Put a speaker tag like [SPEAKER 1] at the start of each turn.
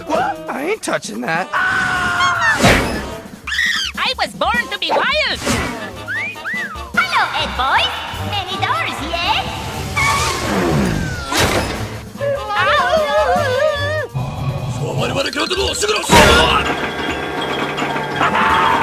[SPEAKER 1] What? I ain't touching that.
[SPEAKER 2] I was born to be wild!
[SPEAKER 3] Hello, Ed boys. Many doors, yeah?
[SPEAKER 2] Ow!